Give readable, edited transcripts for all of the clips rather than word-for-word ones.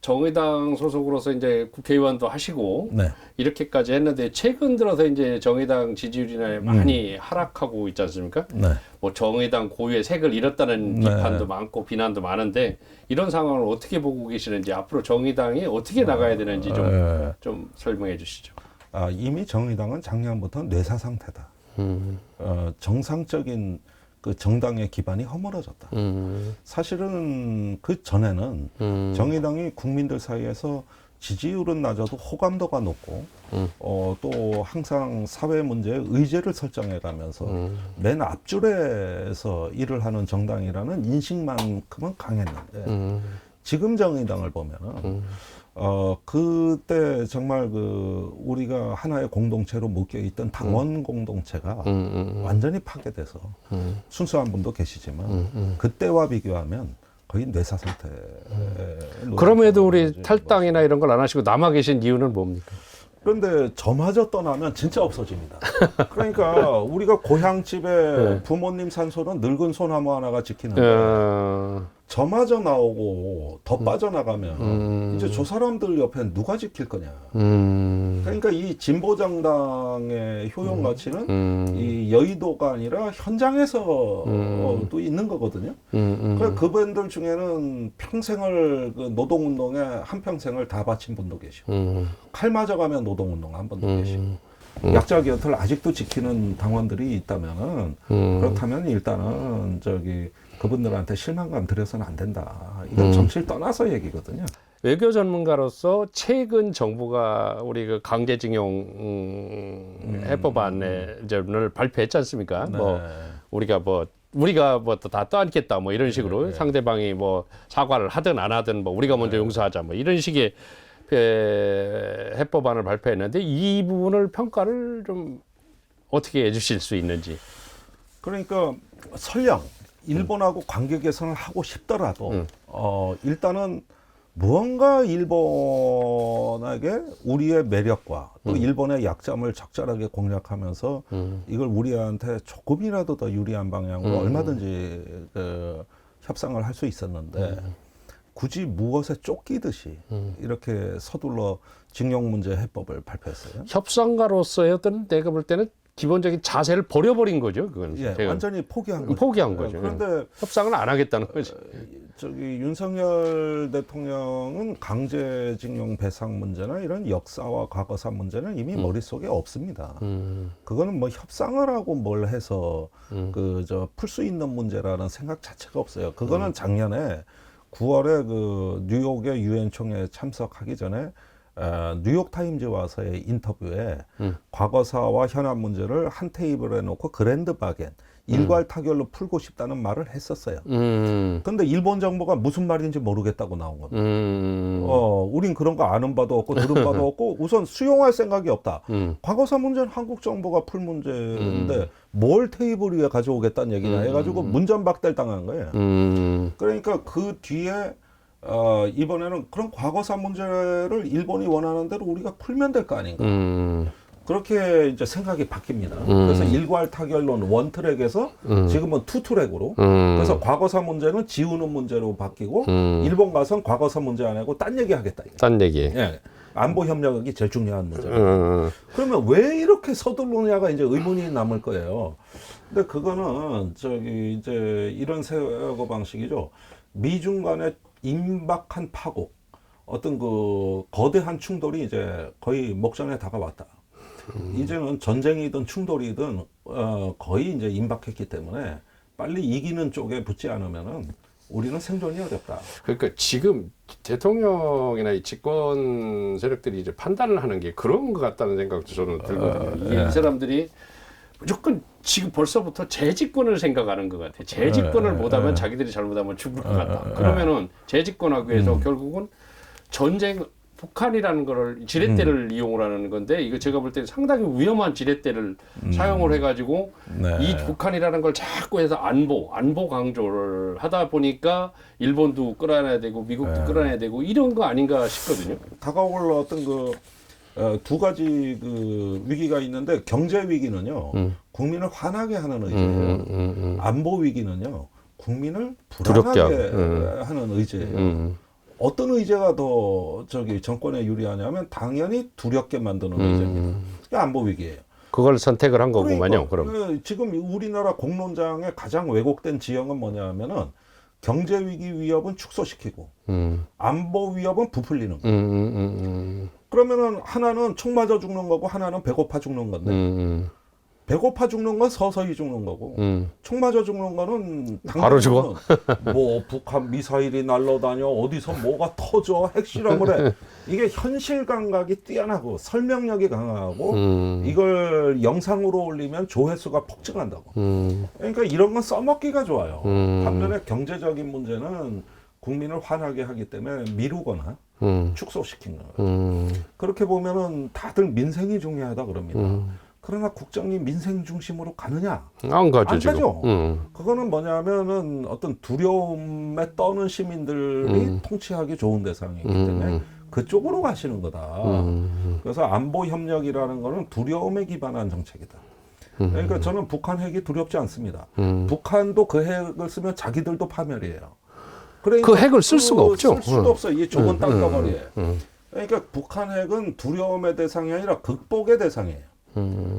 정의당 소속으로서 이제 국회의원도 하시고 네. 이렇게까지 했는데 최근 들어서 이제 정의당 지지율이나 많이 하락하고 있지 않습니까? 네. 뭐 정의당 고유의 색을 잃었다는 비판도 많고 비난도 많은데 이런 상황을 어떻게 보고 계시는지 앞으로 정의당이 어떻게 나가야 되는지 좀 설명해 주시죠. 이미 정의당은 작년부터 뇌사 상태다. 정상적인 그 정당의 기반이 허물어졌다. 사실은 그 전에는 정의당이 국민들 사이에서 지지율은 낮아도 호감도가 높고 또 항상 사회 문제에 의제를 설정해 가면서 맨 앞줄에서 일을 하는 정당이라는 인식만큼은 강했는데 지금 정의당을 보면은 그때 정말 우리가 하나의 공동체로 묶여있던 당원 공동체가 완전히 파괴돼서 순수한 분도 계시지만 그때와 비교하면 거의 뇌사 상태. 그럼에도 우리 탈당이나 이런 걸 안 하시고 남아 계신 이유는 뭡니까? 그런데 저마저 떠나면 진짜 없어집니다. 그러니까 우리가 고향집에 부모님 산소는 늙은 소나무 하나가 지키는데 저마저 나오고 더 빠져나가면 이제 저 사람들 옆에 누가 지킬 거냐. 그러니까 이 진보정당의 효용 가치는 이 여의도가 아니라 현장에서 또 있는 거거든요. 그러니까 그분들 중에는 평생을 그 노동운동에 한평생을 다 바친 분도 계시고 칼 맞아가면 노동운동 한 분도 계시고 약자 곁을 아직도 지키는 당원들이 있다면은 그렇다면 일단은 그분들한테 실망감 드려서는 안 된다. 이건 정치를 떠나서 얘기거든요. 외교 전문가로서 최근 정부가 우리 그 강제징용 해법안을 발표했지 않습니까? 네. 뭐 우리가 다 떠안겠다 뭐 이런 식으로 상대방이 뭐 사과를 하든 안 하든 뭐 우리가 먼저 용서하자 뭐 이런 식의 해법안을 발표했는데 이 부분을 평가를 좀 어떻게 해주실 수 있는지. 그러니까 설령 일본하고 관계 개선을 하고 싶더라도 일단은 무언가 일본에게 우리의 매력과 또 일본의 약점을 적절하게 공략하면서 이걸 우리한테 조금이라도 더 유리한 방향으로 얼마든지 협상을 할 수 있었는데 굳이 무엇에 쫓기듯이 이렇게 서둘러 징용 문제 해법을 발표했어요. 협상가로서의 어떤 내가 볼 때는 기본적인 자세를 버려버린 거죠. 그건 완전히 포기한 거죠. 포기한 거죠. 그런데 협상을 안 하겠다는 거죠. 윤석열 대통령은 강제징용 배상 문제나 이런 역사와 과거사 문제는 이미 머릿속에 없습니다. 그거는 뭐 협상을 하고 뭘 해서 풀 수 있는 문제라는 생각 자체가 없어요. 그거는 작년에 9월에 뉴욕의 유엔 총회에 참석하기 전에 뉴욕타임즈 와서의 인터뷰에 과거사와 현안 문제를 한 테이블에 놓고 그랜드 바겐, 일괄 타결로 풀고 싶다는 말을 했었어요. 그런데 일본 정부가 무슨 말인지 모르겠다고 나온 겁니다. 우린 그런 거 아는 바도 없고 들은 바도 없고 우선 수용할 생각이 없다. 과거사 문제는 한국 정부가 풀 문제인데 뭘 테이블 위에 가져오겠다는 얘기냐 해가지고 문전박대를 당한 거예요. 그러니까 그 뒤에 이번에는 그런 과거사 문제를 일본이 원하는 대로 우리가 풀면 될 거 아닌가. 그렇게 이제 생각이 바뀝니다. 그래서 일괄 타결론 원트랙에서 지금은 투트랙으로. 그래서 과거사 문제는 지우는 문제로 바뀌고 일본 가서는 과거사 문제 안 하고 딴 얘기 하겠다. 딴 얘기. 예. 안보 협력이 제일 중요한 문제예요. 그러면 왜 이렇게 서두르냐가 이제 의문이 남을 거예요. 근데 그거는 이제 이런 사고 방식이죠. 미중 간의 임박한 파국, 어떤 거대한 충돌이 이제 거의 목전에 다가왔다. 이제는 전쟁이든 충돌이든 거의 이제 임박했기 때문에 빨리 이기는 쪽에 붙지 않으면은 우리는 생존이 어렵다. 그러니까 지금 대통령이나 이 집권 세력들이 이제 판단을 하는 게 그런 것 같다는 생각도 저는 들거든요. 이 사람들이 무조건 지금 벌써부터 재집권을 생각하는 것 같아요. 재집권을 못하면 자기들이 잘못하면 죽을 것 같다. 그러면은 재집권하기 위해서 결국은 전쟁, 북한이라는 거를 지렛대를 이용을 하는 건데 이거 제가 볼 때 상당히 위험한 지렛대를 사용을 해가지고 이 북한이라는 걸 자꾸 해서 안보 강조를 하다 보니까 일본도 끌어내야 되고 미국도 끌어내야 되고 이런 거 아닌가 싶거든요. 다가올 어떤 두 가지 위기가 있는데 경제 위기는요 국민을 화나게 하는 의제예요. 안보 위기는요 국민을 불안하게 하는 의제예요. 어떤 의제가 더 정권에 유리하냐면 당연히 두렵게 만드는 의제입니다. 이게 안보 위기예요. 그걸 선택을 한 거구만요. 그럼 지금 우리나라 공론장의 가장 왜곡된 지형은 뭐냐면은 경제 위기 위협은 축소시키고 안보 위협은 부풀리는 거예요. 그러면은 하나는 총 맞아 죽는 거고 하나는 배고파 죽는 건데 배고파 죽는 건 서서히 죽는 거고 총 맞아 죽는 거는 바로 죽어? 뭐 북한 미사일이 날아다녀 어디서 뭐가 터져 핵실험을 해 이게 현실 감각이 뛰어나고 설명력이 강하고 이걸 영상으로 올리면 조회수가 폭증한다고 그러니까 이런 건 써먹기가 좋아요. 반면에 경제적인 문제는 국민을 화나게 하기 때문에 미루거나 축소시킨 거예요. 그렇게 보면은 다들 민생이 중요하다 그럽니다. 그러나 국정이 민생 중심으로 가느냐? 안 가죠. 안 지금. 가죠. 그거는 뭐냐면은 어떤 두려움에 떠는 시민들이 통치하기 좋은 대상이기 때문에 그쪽으로 가시는 거다. 그래서 안보 협력이라는 거는 두려움에 기반한 정책이다. 그러니까 저는 북한 핵이 두렵지 않습니다. 북한도 그 핵을 쓰면 자기들도 파멸이에요. 그러니까 그 핵을 쓸 수가 없죠. 쓸 수도 없어요. 이 좁은 땅덩어리에. 그러니까 북한 핵은 두려움의 대상이 아니라 극복의 대상이에요.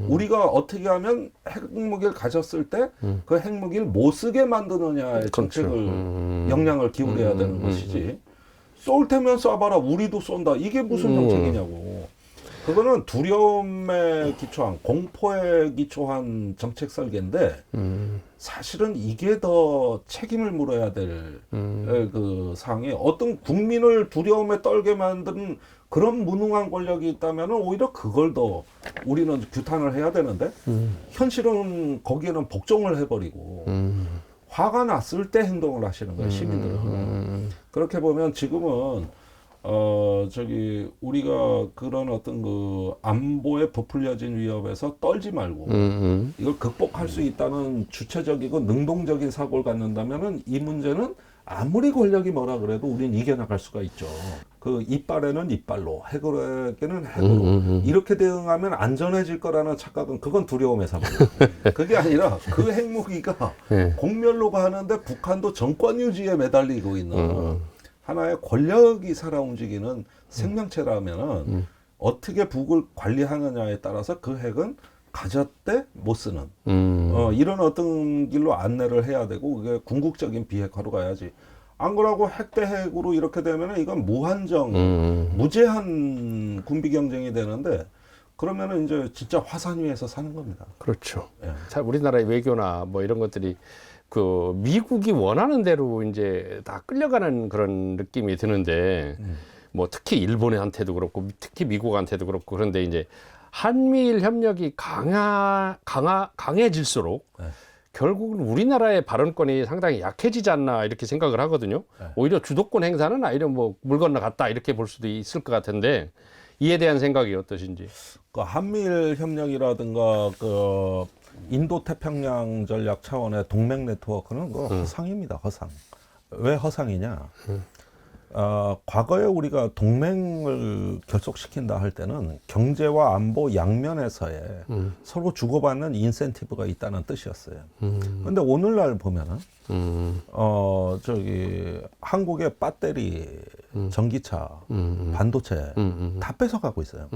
우리가 어떻게 하면 핵무기를 가졌을 때 그 핵무기를 못 쓰게 만드느냐의 정책을 역량을 기울여야 되는 것이지 쏠 테면 쏴봐라 우리도 쏜다 이게 무슨 정책이냐고. 그거는 두려움에 기초한 공포에 기초한 정책 설계인데 사실은 이게 더 책임을 물어야 될 그 사항이 어떤 국민을 두려움에 떨게 만드는 그런 무능한 권력이 있다면 오히려 그걸 더 우리는 규탄을 해야 되는데 현실은 거기에는 복종을 해버리고 화가 났을 때 행동을 하시는 거예요 시민들은. 그렇게 보면 지금은 우리가 그런 어떤 그 안보에 부풀려진 위협에서 떨지 말고 이걸 극복할 수 있다는 주체적이고 능동적인 사고를 갖는다면은 이 문제는 아무리 권력이 뭐라 그래도 우린 이겨나갈 수가 있죠. 그 이빨에는 이빨로, 핵으로에게는 핵으로 이렇게 대응하면 안전해질 거라는 착각은 그건 두려움의 사고예요. 그게 아니라 그 핵무기가 공멸로 가는데 북한도 정권 유지에 매달리고 있는 하나의 권력이 살아 움직이는 생명체라면은 어떻게 북을 관리하느냐에 따라서 그 핵은 가졌대 못 쓰는 이런 어떤 길로 안내를 해야 되고 그게 궁극적인 비핵화로 가야지. 안 그러고 핵 대 핵으로 이렇게 되면은 이건 무한정 무제한 군비 경쟁이 되는데 그러면은 이제 진짜 화산 위에서 사는 겁니다. 그렇죠. 예. 자, 우리나라의 외교나 뭐 이런 것들이 그 미국이 원하는 대로 이제 다 끌려가는 그런 느낌이 드는데 뭐 특히 일본한테도 그렇고 특히 미국한테도 그렇고 그런데 이제 한미일 협력이 강해질수록 결국은 우리나라의 발언권이 상당히 약해지지 않나 이렇게 생각을 하거든요. 오히려 주도권 행사는 아니면 뭐 물 건너갔다 이렇게 볼 수도 있을 것 같은데 이에 대한 생각이 어떠신지? 그 한미일 협력이라든가 그 인도 태평양 전략 차원의 동맹 네트워크는 그 허상입니다. 허상. 왜 허상이냐? 과거에 우리가 동맹을 결속시킨다 할 때는 경제와 안보 양면에서의 서로 주고받는 인센티브가 있다는 뜻이었어요. 그런데 오늘날 보면은 한국의 배터리, 전기차, 반도체 다 뺏어가고 있어요.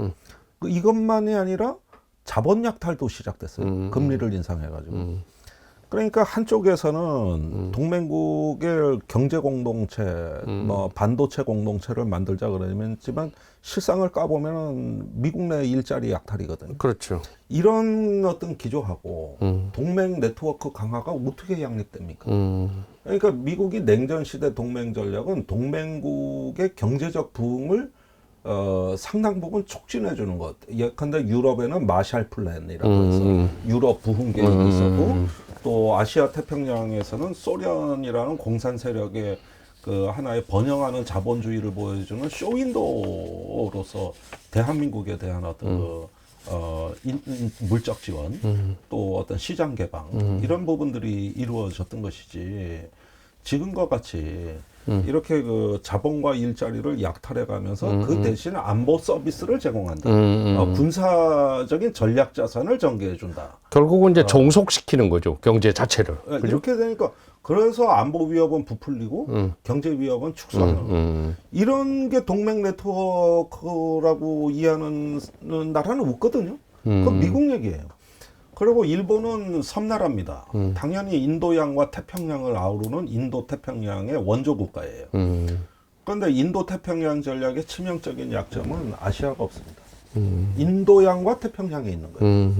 이것만이 아니라 자본 약탈도 시작됐어요. 금리를 인상해가지고. 그러니까 한쪽에서는 동맹국의 경제 공동체, 뭐 반도체 공동체를 만들자 그러지만 실상을 까보면은 미국 내 일자리 약탈이거든요. 그렇죠. 이런 어떤 기조하고 동맹 네트워크 강화가 어떻게 양립됩니까? 그러니까 미국이 냉전 시대 동맹 전략은 동맹국의 경제적 부흥을 상당 부분 촉진해 주는 것. 예컨대 유럽에는 마샬 플랜이라고 해서 유럽 부흥 계획이 있었고 또 아시아 태평양에서는 소련이라는 공산 세력의 그 하나의 번영하는 자본주의를 보여주는 쇼윈도로서 대한민국에 대한 어떤 물적 지원 또 어떤 시장 개방 이런 부분들이 이루어졌던 것이지 지금과 같이 이렇게 그 자본과 일자리를 약탈해가면서 그 대신 안보 서비스를 제공한다. 군사적인 전략 자산을 전개해준다. 결국은 이제 종속시키는 거죠. 경제 자체를. 그죠? 이렇게 되니까 그래서 안보 위협은 부풀리고 경제 위협은 축소하는 이런 게 동맹 네트워크라고 이해하는 나라는 없거든요. 그건 미국 얘기예요. 그리고 일본은 섬나라입니다. 당연히 인도양과 태평양을 아우르는 인도태평양의 원조 국가예요. 그런데 인도태평양 전략의 치명적인 약점은 아시아가 없습니다. 인도양과 태평양에 있는 거예요.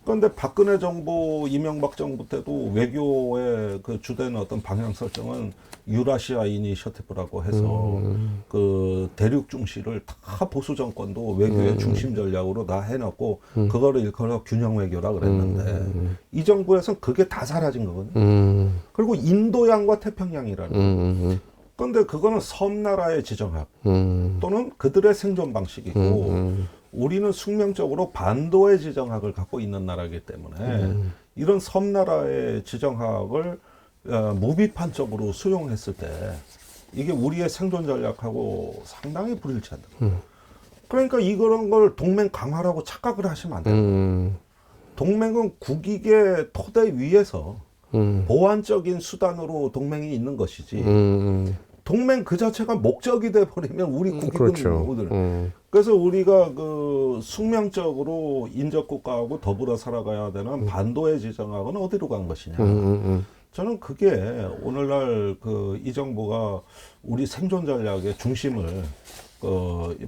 그런데 박근혜 정부, 이명박 정부 때도 외교의 그 주된 어떤 방향 설정은 유라시아 이니셔티브라고 해서 그 대륙 중시를 다 보수 정권도 외교의 중심 전략으로 다 해놓고 그거를 일컬어 균형 외교라 그랬는데 이 정부에서는 그게 다 사라진 거거든요. 그리고 인도양과 태평양이라는 그런데 그거는 섬나라의 지정학 또는 그들의 생존 방식이고 우리는 숙명적으로 반도의 지정학을 갖고 있는 나라이기 때문에 이런 섬나라의 지정학을 무비판적으로 수용했을 때 이게 우리의 생존 전략하고 상당히 불일치한다. 그러니까 이런 걸 동맹 강화라고 착각을 하시면 안 돼요. 동맹은 국익의 토대 위에서 보완적인 수단으로 동맹이 있는 것이지 동맹 그 자체가 목적이 돼버리면 우리 국익은 그렇죠. 그래서 우리가 그 숙명적으로 인접국가하고 더불어 살아가야 되는 반도의 지정학은 어디로 간 것이냐. 저는 그게 오늘날 그 이 정부가 우리 생존 전략의 중심을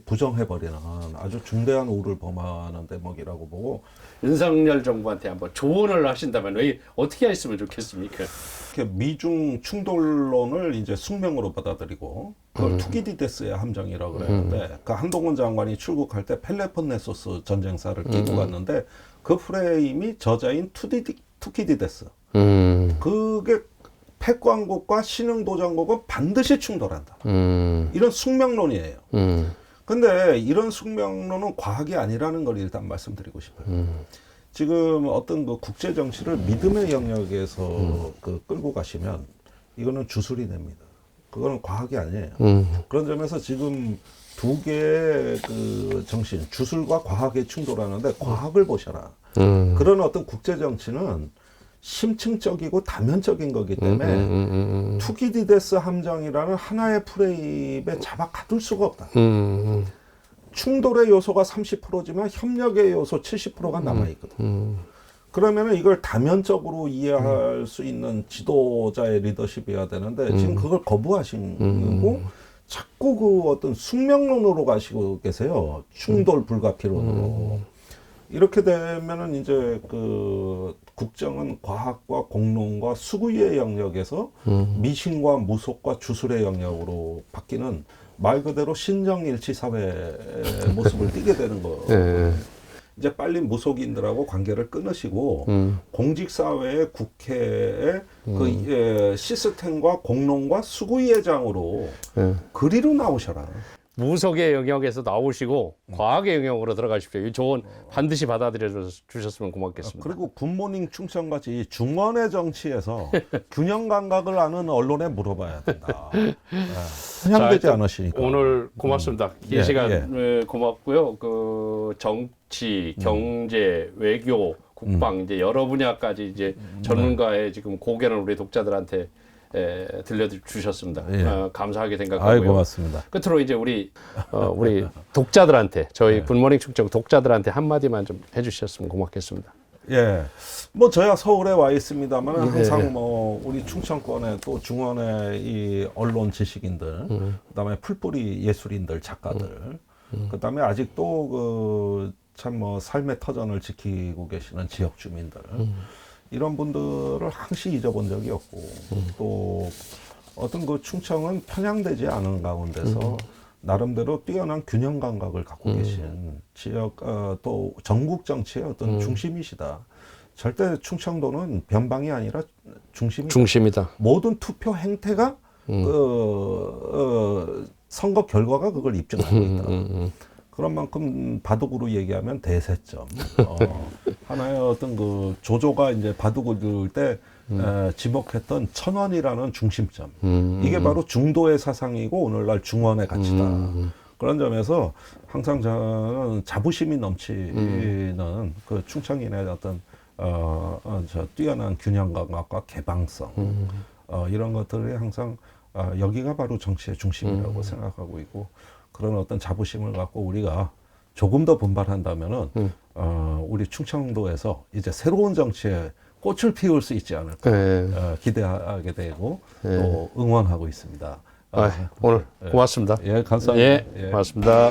부정해버리는 아주 중대한 오를 범하는 대목이라고 보고 윤석열 정부한테 한번 조언을 하신다면 왜 어떻게 했으면 좋겠습니까? 이렇게 미중 충돌론을 이제 숙명으로 받아들이고 그걸 투키디데스의 함정이라고 그랬는데 그 한동훈 장관이 출국할 때 펠레폰네소스 전쟁사를 끼고 갔는데 그 프레임이 저자인 투키디데스 그게 패권국과 신흥도전국은 반드시 충돌한다. 이런 숙명론이에요. 근데 이런 숙명론은 과학이 아니라는 걸 일단 말씀드리고 싶어요. 지금 어떤 그 국제 정치를 믿음의 영역에서 그 끌고 가시면 이거는 주술이 됩니다. 그거는 과학이 아니에요. 그런 점에서 지금 두 개의 그 정신, 주술과 과학이 충돌하는데 과학을 보셔라. 그런 어떤 국제 정치는 심층적이고 다면적인 거기 때문에 투키디데스 함정이라는 하나의 프레임에 잡아 가둘 수가 없다. 충돌의 요소가 30%지만 협력의 요소 70%가 남아있거든. 그러면은 이걸 다면적으로 이해할 수 있는 지도자의 리더십이어야 되는데 지금 그걸 거부하시고 자꾸 그 어떤 숙명론으로 가시고 계세요. 충돌 불가피론으로. 이렇게 되면은 이제 그 국정은 과학과 공론과 수구의 영역에서 미신과 무속과 주술의 영역으로 바뀌는 말 그대로 신정일치 사회의 모습을 띠게 되는 거예요. 이제 빨리 무속인들하고 관계를 끊으시고 공직사회의 국회의 그 시스템과 공론과 수구의 장으로 그리로 나오셔라. 무속의 영역에서 나오시고 과학의 영역으로 들어가십시오. 이 조언 반드시 받아들여 주셨으면 고맙겠습니다. 그리고 굿모닝 충청같이 중원의 정치에서 균형 감각을 아는 언론에 물어봐야 된다. 편향되지 않으시니까. 오늘 고맙습니다. 긴 시간 예. 고맙고요. 그 정치, 경제, 외교, 국방 이제 여러 분야까지 이제 전문가의 지금 고견을 우리 독자들한테 들려주셨습니다. 예. 감사하게 생각하고요. 아이, 고맙습니다. 끝으로 이제 우리 독자들한테 저희 굿모닝 충청 독자들한테 한마디만 좀 해주셨으면 고맙겠습니다. 예, 뭐 저야 서울에 와 있습니다만 항상 뭐 우리 충청권의 또 중원의 이 언론 지식인들, 그다음에 풀뿌리 예술인들, 작가들, 그다음에 아직도 그 참 뭐 삶의 터전을 지키고 계시는 지역 주민들. 이런 분들을 항시 잊어본 적이 없고 또 어떤 그 충청은 편향되지 않은 가운데서 나름대로 뛰어난 균형 감각을 갖고 계신 지역 또 전국 정치의 어떤 중심이시다. 절대 충청도는 변방이 아니라 중심이다. 모든 투표 행태가 선거 결과가 그걸 입증하고 있다. 그런 만큼 바둑으로 얘기하면 대세점. 하나의 어떤 그 조조가 이제 바둑을 둘 때 지목했던 천원이라는 중심점. 이게 바로 중도의 사상이고 오늘날 중원의 가치다. 그런 점에서 항상 저는 자부심이 넘치는 그 충청인의 어떤 저 뛰어난 균형 감각과 개방성 이런 것들이 항상 여기가 바로 정치의 중심이라고 생각하고 있고 그런 어떤 자부심을 갖고 우리가 조금 더 분발한다면은 우리 충청도에서 이제 새로운 정치에 꽃을 피울 수 있지 않을까 기대하게 되고 또 응원하고 있습니다. 오늘 고맙습니다. 예, 감사합니다. 예, 예. 고맙습니다.